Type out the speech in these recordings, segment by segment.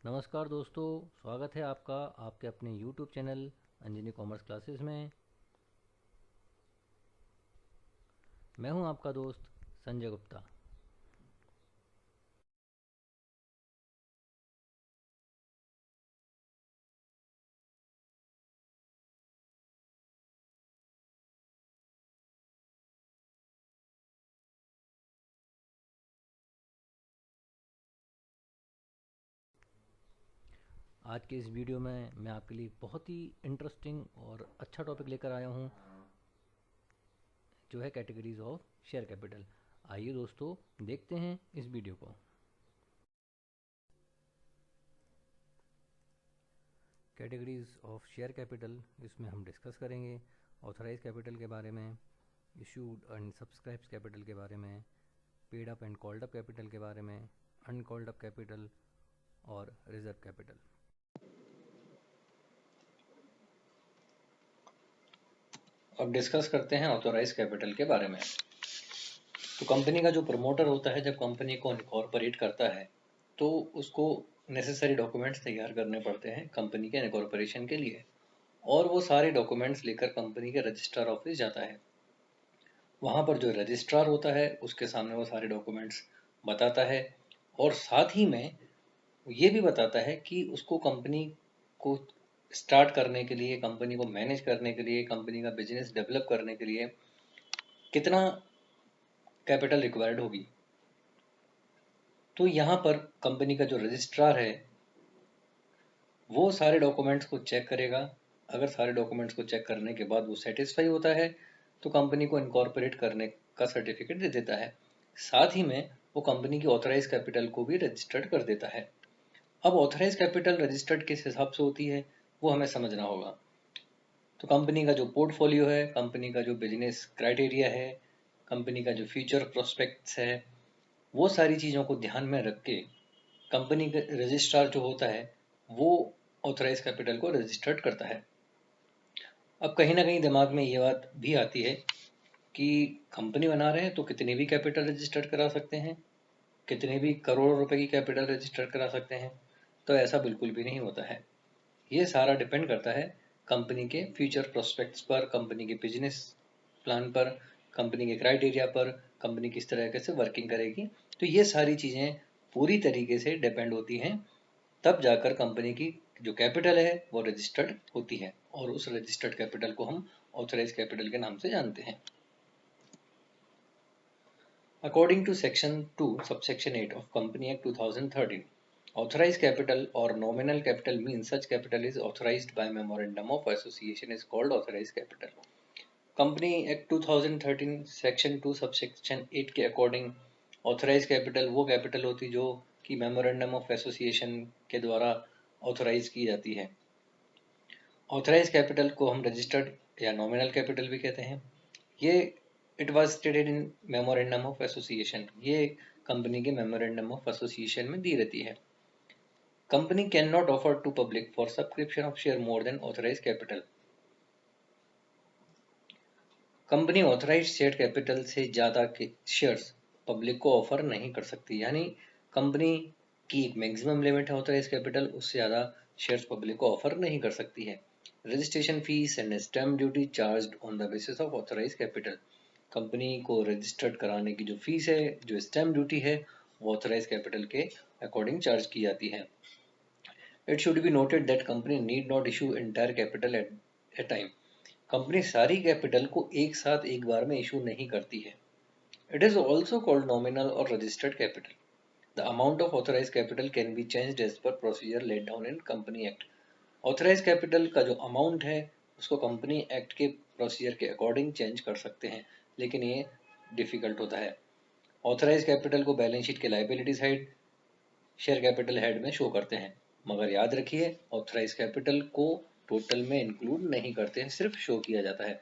नमस्कार दोस्तों, स्वागत है आपका आपके अपने YouTube channel Anjani commerce classes में। मैं हूं आपका दोस्त संजय गुप्ता। आज के इस वीडियो में मैं आपके लिए बहुत ही इंटरेस्टिंग और अच्छा टॉपिक लेकर आया हूं, जो है कैटेगरीज ऑफ शेयर कैपिटल। आइए दोस्तों, देखते हैं इस वीडियो को। कैटेगरीज ऑफ शेयर कैपिटल, इसमें हम डिस्कस करेंगे ऑथराइज कैपिटल के बारे में, इशूड एंड सब्सक्राइब्ड कैपिटल के बारे में, paid up and called up capital के बारे में, अनकॉल्ड अप कैपिटल और रिजर्व कैपिटल। अब डिस्कस करते हैं ऑथोराइज कैपिटल के बारे में। तो कंपनी का जो प्रमोटर होता है, जब कंपनी को इनकॉर्पोरेट करता है तो उसको नेसेसरी डॉक्यूमेंट्स तैयार करने पड़ते हैं कंपनी के इनकॉर्पोरेशन के लिए, और वो सारे डॉक्यूमेंट्स लेकर कंपनी के रजिस्ट्रार ऑफिस जाता है। वहाँ पर जो रजिस्ट्रार होता है उसके सामने वो सारे डॉक्यूमेंट्स बताता है, और साथ ही में ये भी बताता है कि उसको कंपनी को स्टार्ट करने के लिए, कंपनी को मैनेज करने के लिए, कंपनी का बिजनेस डेवलप करने के लिए कितना कैपिटल रिक्वायर्ड होगी। तो यहाँ पर कंपनी का जो रजिस्ट्रार है वो सारे डॉक्यूमेंट्स को चेक करेगा। अगर सारे डॉक्यूमेंट्स को चेक करने के बाद वो सेटिस्फाई होता है तो कंपनी को इनकॉर्पोरेट करने का सर्टिफिकेट दे देता है। साथ ही में वो कंपनी की ऑथराइज कैपिटल को भी रजिस्टर्ड कर देता है। अब ऑथराइज कैपिटल रजिस्टर्ड किस हिसाब से होती है वो हमें समझना होगा। तो कंपनी का जो पोर्टफोलियो है, कंपनी का जो बिजनेस क्राइटेरिया है, कंपनी का जो फ्यूचर प्रोस्पेक्ट्स है, वो सारी चीज़ों को ध्यान में रख के कंपनी का रजिस्ट्रार जो होता है वो ऑथराइज कैपिटल को रजिस्टर्ड करता है। अब कहीं ना कहीं दिमाग में ये बात भी आती है कि कंपनी बना रहे हैं तो कितने भी कैपिटल रजिस्टर्ड करा सकते हैं, कितने भी करोड़ों रुपए की कैपिटल रजिस्टर्ड करा सकते हैं। तो ऐसा बिल्कुल भी नहीं होता है। ये सारा डिपेंड करता है कंपनी के फ्यूचर प्रोस्पेक्ट्स पर, कंपनी के बिजनेस प्लान पर, कंपनी के क्राइटेरिया पर, कंपनी किस तरह से वर्किंग करेगी। तो ये सारी चीज़ें पूरी तरीके से डिपेंड होती हैं, तब जाकर कंपनी की जो कैपिटल है वो रजिस्टर्ड होती है, और उस रजिस्टर्ड कैपिटल को हम ऑथराइज कैपिटल के नाम से जानते हैं। According to section 2 subsection 8 of company act 2013, authorized capital or nominal capital means such capital is authorized by memorandum of association is called authorized capital. Company act 2013 section 2 subsection 8 के according authorise capital वो capital होती जो कि memorandum of association के द्वारा authorise की जाती है। ऑथराइज कैपिटल को हम रजिस्टर्ड या नॉमिनल कैपिटल भी कहते हैं। ये it was stated in memorandum of association, ये कंपनी के मेमोरेंडम ऑफ एसोसिएशन में दी रहती है। Company can not offer to public for subscription of share more than authorise capital. Company authorise share capital से ज़्यादा के शेयर्स पब्लिक को ऑफर नहीं कर सकती, यानी कंपनी की एक मैक्सिमम लिमिट है ऑथराइज कैपिटल, उससे ज़्यादा शेयर्स पब्लिक को ऑफर नहीं कर सकती है। Registration fees and stamp duty charged on the basis of authorise capital. Company को रजिस्टर्ड कराने की जो फीस है, जो स्टैम्प ड्यूटी है, वो ऑथराइज कैपिटल के अकॉर्डिंग चार्ज की जाती है। It should be noted that company need not issue entire capital at a time. Company सारी कैपिटल को एक साथ एक बार में इशू नहीं करती है। It is also called nominal or registered capital. The amount of authorized capital can be changed as per procedure laid down in Company Act. Authorized capital का जो अमाउंट है उसको कंपनी एक्ट के प्रोसीजर के according change कर सकते हैं, लेकिन ये डिफिकल्ट होता है। ऑथराइज कैपिटल को बैलेंस शीट के liability side share capital head में शो करते हैं, मगर याद रखिए ऑथराइज कैपिटल को टोटल में इंक्लूड नहीं करते हैं, सिर्फ शो किया जाता है।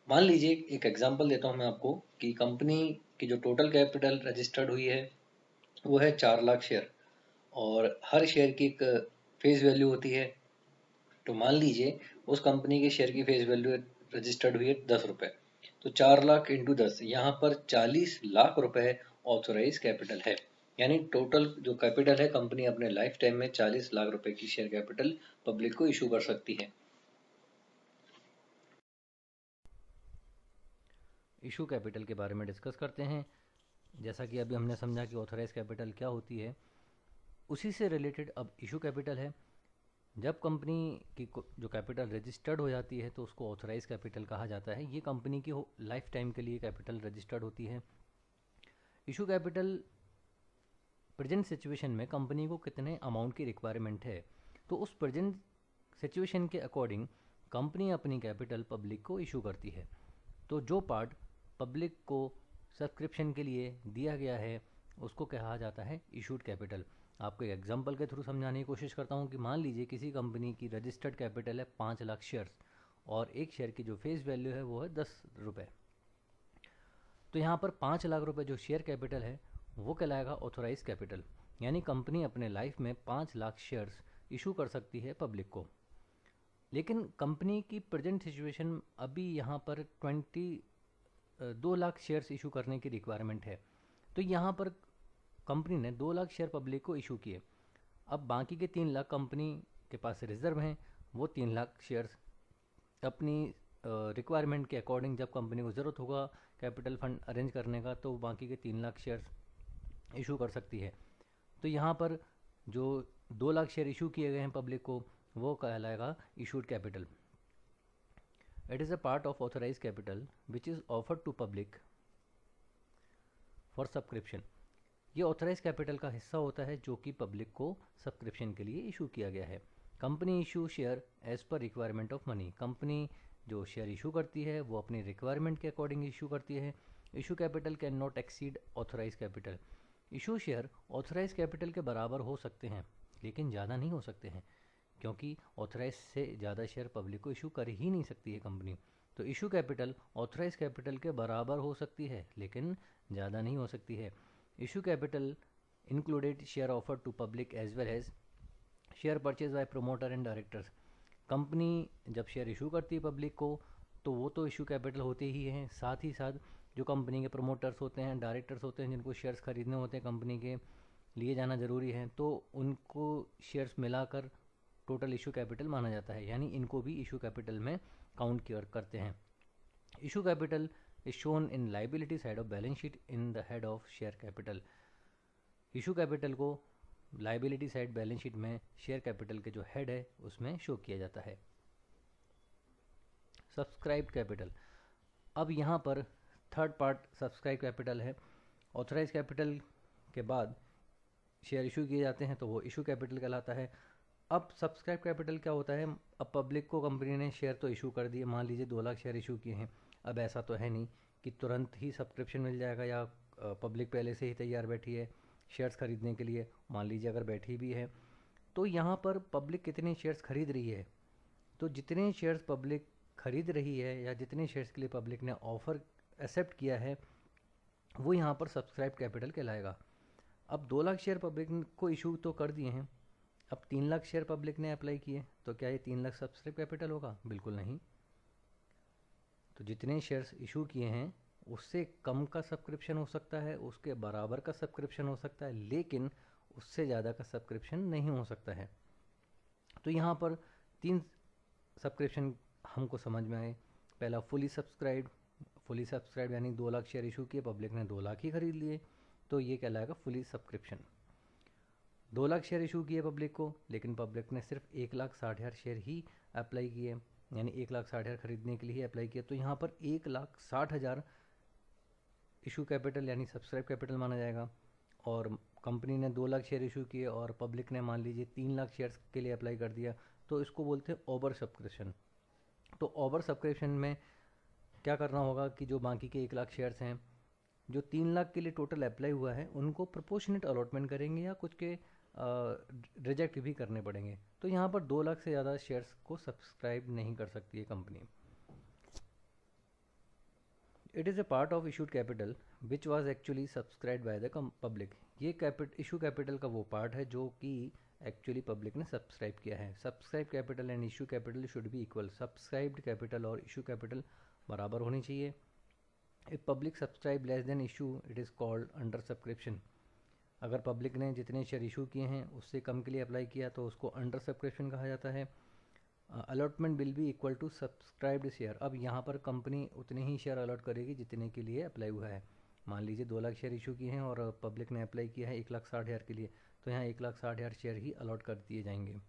मान लीजिए एक एग्जांपल देता हूं मैं आपको कि कंपनी की जो टोटल कैपिटल रजिस्टर्ड हुई है वो है 4 लाख शेयर, और हर शेयर की एक फेस वैल्यू होती है। तो मान लीजिए उस कंपनी के शेयर की फेस वैल्यू रजिस्टर्ड हुई है 10 रुपये, तो 4 लाख इंटू 10, यहाँ पर 40 लाख रुपए ऑथोराइज कैपिटल है। यानी टोटल जो कैपिटल है, कंपनी अपने लाइफ टाइम में 40 लाख रुपए की शेयर कैपिटल पब्लिक को इशू कर सकती है। इशू कैपिटल के बारे में डिस्कस करते हैं। जैसा कि अभी हमने समझा कि ऑथराइज कैपिटल क्या होती है, उसी से रिलेटेड अब इशू कैपिटल है। जब कंपनी की जो कैपिटल रजिस्टर्ड हो जाती है तो उसको ऑथराइज कैपिटल कहा जाता है। ये कंपनी की लाइफ टाइम के लिए कैपिटल रजिस्टर्ड होती है। इशू कैपिटल प्रेजेंट सिचुएशन में कंपनी को कितने अमाउंट की रिक्वायरमेंट है, तो उस प्रेजेंट सिचुएशन के अकॉर्डिंग कंपनी अपनी कैपिटल पब्लिक को इशू करती है। तो जो पार्ट पब्लिक को सब्सक्रिप्शन के लिए दिया गया है उसको कहा जाता है इशूड कैपिटल। आपको एक एग्जांपल के थ्रू समझाने की कोशिश करता हूँ कि मान लीजिए किसी कंपनी की रजिस्टर्ड कैपिटल है 5 लाख शेयर्स और एक शेयर की जो फेस वैल्यू है वो है 10 रुपये। तो यहाँ पर 5 लाख रुपए जो शेयर कैपिटल है वो कहलाएगा ऑथोराइज कैपिटल। यानी कंपनी अपने लाइफ में 5 लाख शेयर्स इशू कर सकती है पब्लिक को। लेकिन कंपनी की प्रेजेंट सिचुएशन अभी यहाँ पर 2 लाख शेयर्स इशू करने की रिक्वायरमेंट है। तो यहाँ पर कंपनी ने 2 लाख शेयर पब्लिक को इशू किए। अब बाकी के 3 लाख कंपनी के पास रिजर्व हैं। वो 3 लाख शेयर्स अपनी रिक्वायरमेंट के अकॉर्डिंग जब कंपनी को ज़रूरत होगा कैपिटल फंड अरेंज करने का तो बाकी के 3 लाख शेयर्स इशू कर सकती है। तो यहाँ पर जो 2 लाख शेयर इशू किए गए हैं पब्लिक को वो कहलाएगा issued capital. It is a part of authorise capital which is offered to public for subscription. ये ऑथराइज कैपिटल का हिस्सा होता है जो कि पब्लिक को सब्सक्रिप्शन के लिए इशू किया गया है। Company issue share as per requirement of money. Company जो शेयर इशू करती है वो अपनी रिक्वायरमेंट के अकॉर्डिंग इशू करती है। Issue capital can not exceed authorise capital. Issue share authorise capital के बराबर हो सकते हैं लेकिन ज़्यादा नहीं हो सकते हैं, क्योंकि ऑथराइज से ज़्यादा शेयर पब्लिक को इशू कर ही नहीं सकती है कंपनी। तो इशू कैपिटल ऑथराइज कैपिटल के बराबर हो सकती है लेकिन ज़्यादा नहीं हो सकती है। Issue capital included share offer to public as well as share purchase by promoter and directors. Company जब शेयर इशू करती है पब्लिक को तो वो तो इशू कैपिटल होते ही हैं, साथ ही साथ जो कंपनी के प्रमोटर्स होते हैं, डायरेक्टर्स होते हैं, जिनको शेयर्स खरीदने होते हैं कंपनी के लिए जाना ज़रूरी है, तो उनको शेयर्स मिलाकर टोटल इशू कैपिटल माना जाता है। यानी इनको भी इशू कैपिटल में काउंट करते हैं। Issue capital is shown in liability side of balance sheet in the head of share capital. Issue capital को लाइबिलिटी साइड बैलेंस शीट में शेयर कैपिटल के जो हेड है उसमें शो किया जाता है। Subscribe capital. अब यहाँ पर थर्ड पार्ट सब्सक्राइब कैपिटल है। ऑथराइज कैपिटल के बाद शेयर इशू किए जाते हैं तो वो इशू कैपिटल कहलाता है। अब सब्सक्राइब कैपिटल क्या होता है? अब पब्लिक को कंपनी ने शेयर तो इशू कर दिए, मान लीजिए 2 लाख शेयर इशू किए हैं। अब ऐसा तो है नहीं कि तुरंत ही सब्सक्रिप्शन मिल जाएगा या पब्लिक पहले से ही तैयार बैठी है शेयर्स खरीदने के लिए। मान लीजिए अगर बैठी भी है तो यहाँ पर पब्लिक कितने शेयर्स खरीद रही है, तो जितने शेयर्स पब्लिक खरीद रही है या जितने शेयर्स के लिए पब्लिक ने ऑफ़र एक्सेप्ट किया है वो यहाँ पर सब्सक्राइब कैपिटल कहलाएगा। अब 2 लाख शेयर पब्लिक को इशू तो कर दिए हैं, अब 3 लाख शेयर पब्लिक ने अप्लाई किए, तो क्या ये 3 लाख सब्सक्राइब कैपिटल होगा? बिल्कुल नहीं। तो जितने शेयर्स इशू किए हैं उससे कम का सब्सक्रिप्शन हो सकता है, उसके बराबर का सब्सक्रिप्शन हो सकता है, लेकिन उससे ज़्यादा का सब्सक्रिप्शन नहीं हो सकता है। तो यहाँ पर 3 सब्सक्रिप्शन हमको समझ में आए। पहला फुली सब्सक्राइब यानी 2 लाख शेयर इशू किए, पब्लिक ने 2 लाख ही खरीद लिए, तो ये कहलाएगा fully subscription. 2 lakh share issue किए पब्लिक को, लेकिन पब्लिक ने सिर्फ 1,60,000 शेयर ही अप्लाई किए, यानी 1,60,000 खरीदने के लिए ही अप्लाई किया, तो यहाँ पर 1,60,000 इशू कैपिटल यानी सब्सक्राइब कैपिटल माना जाएगा। और कंपनी ने 2 लाख शेयर इशू किए और पब्लिक ने मान लीजिए 3 लाख शेयर्स के लिए अप्लाई कर दिया, तो इसको बोलते हैं ओवर सब्सक्रिप्शन। तो ओवर सब्सक्रिप्शन में क्या करना होगा कि जो बाकी के 1 लाख शेयर्स हैं जो 3 लाख के लिए टोटल अप्लाई हुआ है उनको प्रोपोर्शनेट अलॉटमेंट करेंगे या कुछ के रिजेक्ट भी करने पड़ेंगे। तो यहाँ पर 2 लाख से ज़्यादा शेयर्स को सब्सक्राइब नहीं कर सकती है company. It is a part of issued capital which was actually subscribe by the public. ये इशू कैपिटल का वो पार्ट है जो कि एक्चुअली पब्लिक ने सब्सक्राइब किया है। Subscribe capital and issue capital should be equal. Subscribed capital और इशू कैपिटल बराबर होनी चाहिए। If public subscribe less than issue it is called under subscription. अगर पब्लिक ने जितने शेयर इशू किए हैं उससे कम के लिए अप्लाई किया तो उसको अंडर सब्सक्रिप्शन कहा जाता है। Allotment will be equal to subscribed share. अब यहाँ पर कंपनी उतने ही शेयर अलॉट करेगी जितने के लिए अप्लाई हुआ है। मान लीजिए 2 लाख शेयर इशू किए हैं और पब्लिक ने अप्लाई किया है 1,60,000 के लिए, तो यहाँ 1,60,000 शेयर ही अलॉट कर दिए जाएंगे।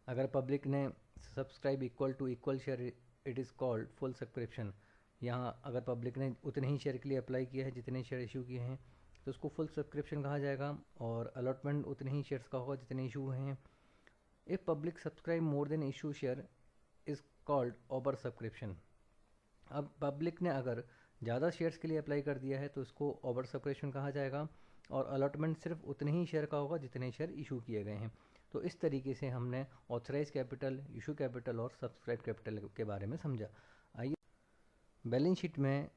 अगर पब्लिक ने subscribe equal to equal share, it is called full subscription. यहाँ अगर पब्लिक ने उतने ही शेयर के लिए अप्लाई किया है जितने शेयर इशू किए हैं तो उसको फुल सब्सक्रिप्शन कहा जाएगा, और अलॉटमेंट उतने ही शेयर्स का होगा जितने इशू हुए हैं। If public subscribe more than issue share is called over subscription. अब पब्लिक ने अगर ज़्यादा शेयर्स के लिए अप्लाई कर दिया है तो इसको ओवर सब्सक्रिप्शन कहा जाएगा, और अलॉटमेंट सिर्फ उतने ही शेयर का होगा जितने शेयर इशू किए गए हैं। तो इस तरीके से हमने ऑथराइज कैपिटल, इशू कैपिटल और सब्सक्राइब कैपिटल के बारे में समझा। आइए बैलेंस शीट में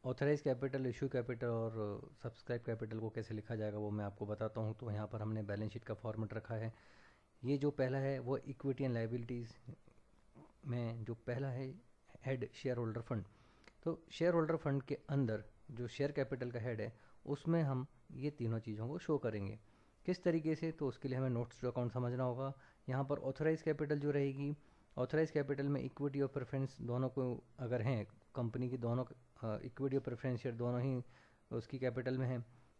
ऑथराइज कैपिटल, इशू कैपिटल और सब्सक्राइब कैपिटल को कैसे लिखा जाएगा वो मैं आपको बताता हूँ। तो यहाँ पर हमने बैलेंस शीट का फॉर्मेट रखा है। ये जो पहला है वो इक्विटी एंड लायबिलिटीज़ में जो पहला है हेड शेयर होल्डर फंड। तो शेयर होल्डर फंड के अंदर जो शेयर कैपिटल का हेड है उसमें हम ये तीनों चीज़ों को शो करेंगे। किस तरीके से, तो उसके लिए हमें नोट्स टू अकाउंट समझना होगा। यहाँ पर ऑथराइज कैपिटल जो रहेगी, ऑथराइज कैपिटल में इक्विटी और प्रेफरेंस दोनों को अगर हैं, कंपनी की दोनों इक्विटी और प्रेफरेंस शेयर दोनों ही उसकी कैपिटल में है,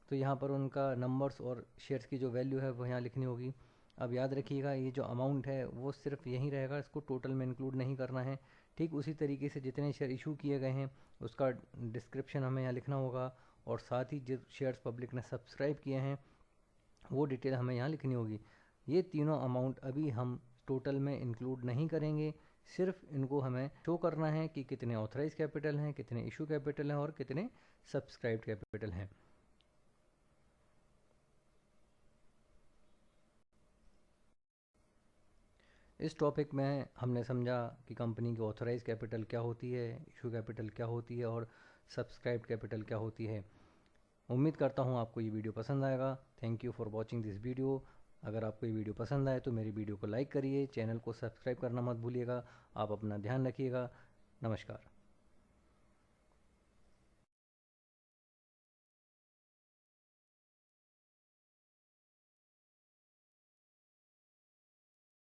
तो यहाँ पर उनका नंबर्स और शेयर्स की जो वैल्यू है वो यहाँ लिखनी होगी। अब याद रखिएगा ये जो अमाउंट है वो सिर्फ यहीं रहेगा, इसको टोटल में इंक्लूड नहीं करना है। ठीक उसी तरीके से जितने शेयर इशू किए गए हैं उसका डिस्क्रिप्शन हमें यहाँ लिखना होगा, और साथ ही जो शेयर्स पब्लिक ने सब्सक्राइब किए हैं वो डिटेल हमें यहाँ लिखनी होगी। ये तीनों अमाउंट अभी हम टोटल में इंक्लूड नहीं करेंगे, सिर्फ इनको हमें शो करना है कि कितने ऑथराइज कैपिटल हैं, कितने इशू कैपिटल हैं और कितने सब्सक्राइब्ड कैपिटल हैं। इस टॉपिक में हमने समझा कि कंपनी की ऑथराइज कैपिटल क्या होती है, इशू कैपिटल क्या होती है और सब्सक्राइब्ड कैपिटल क्या होती है। उम्मीद करता हूँ आपको ये वीडियो पसंद आएगा। Thank you for watching this video. अगर आपको ये वीडियो पसंद आए तो मेरी वीडियो को लाइक करिए, चैनल को सब्सक्राइब करना मत भूलिएगा। आप अपना ध्यान रखिएगा। नमस्कार।